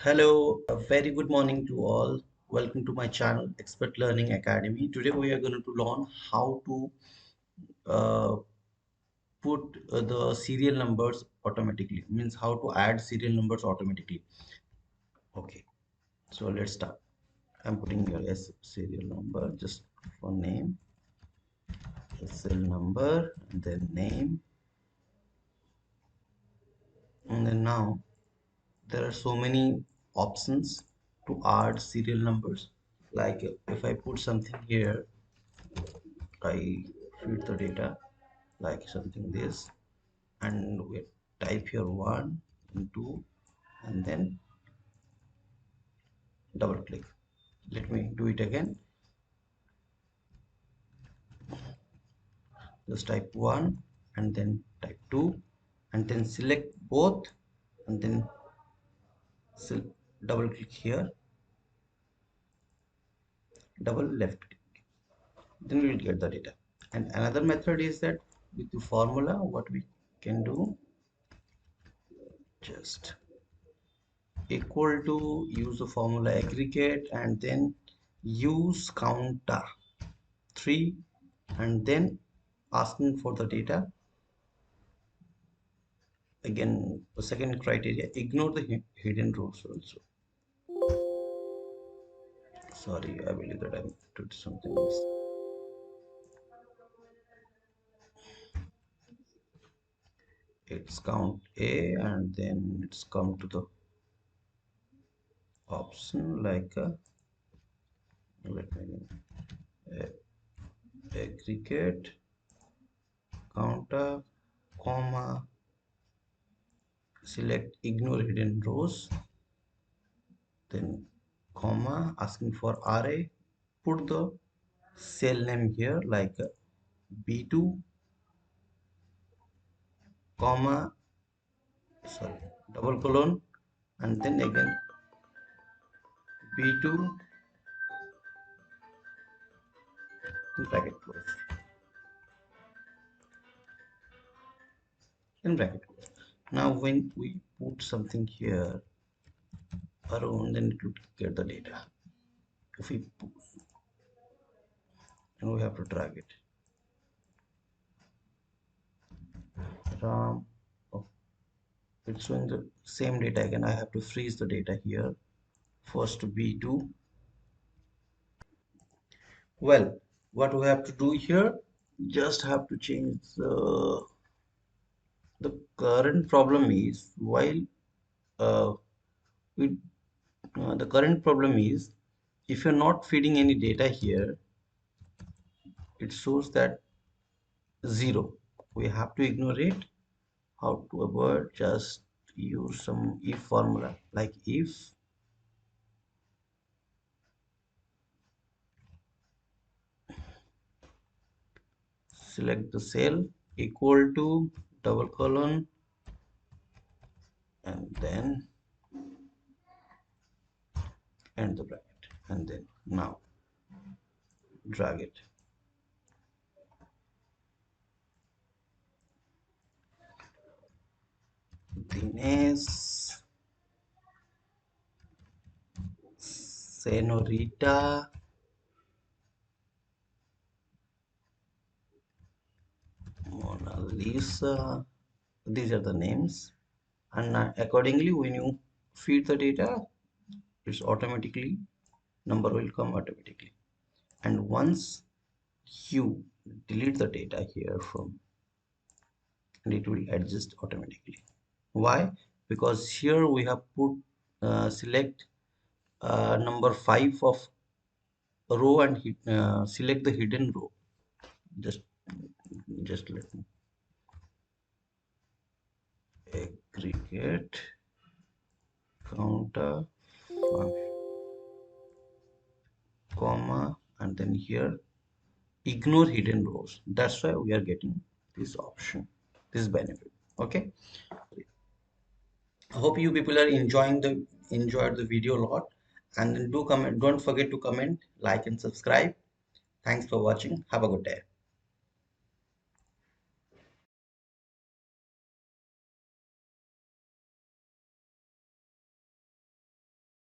Hello, a very good morning to all. Welcome to my channel, Expert Learning Academy. Today we are going to learn how to uh, put the serial numbers automatically. Means how to add serial numbers automatically. Okay, so let's start. I'm putting your S serial number just for name, SL number, and then name, and then now there are so many options to add serial numbers. Like if I put something here, I feed the data like something this, and we type here 1 and 2 and then double click. Let me do it again. Just type 1 and then type 2 and then select both and then double click here, double left click, then we will get the data. And another method is that with the formula what we can do, just equal to, use the formula aggregate and then use counter 3 and then asking for the data. Again, the second criteria, ignore the hidden rows also. Sorry, I believe that I did something else. It's count A and then it's come to the option like let me aggregate counter comma select ignore hidden rows, then comma asking for array, put the cell name here like B2 comma sorry double colon and then again B2 bracket close in bracket close. Now when we put something here around, then it will get the data. If we put, and we have to drag it ram. Oh, it's showing the same data again. I have to freeze the data here first to B2. Well, what we have to do here, just have to change the current problem is while uh, we the current problem is if you're not feeding any data here, it shows that 0. We have to ignore it. How to avoid? Just use some if formula like if select the cell equal to double colon and then end the bracket and then now drag it. Dinesh, Senorita, Mona Lisa. These are the names, and accordingly, when you feed the data, it's automatically number will come automatically. And once you delete the data here from, and it will adjust automatically. Why? Because here we have put select number 5 of row and select the hidden row. Just just let me aggregate counter comma and then here ignore hidden rows. That's why we are getting this option, this benefit. Okay, I hope you people are enjoyed the video a lot, and do comment, don't forget to comment, like and subscribe. Thanks for watching. Have a good day.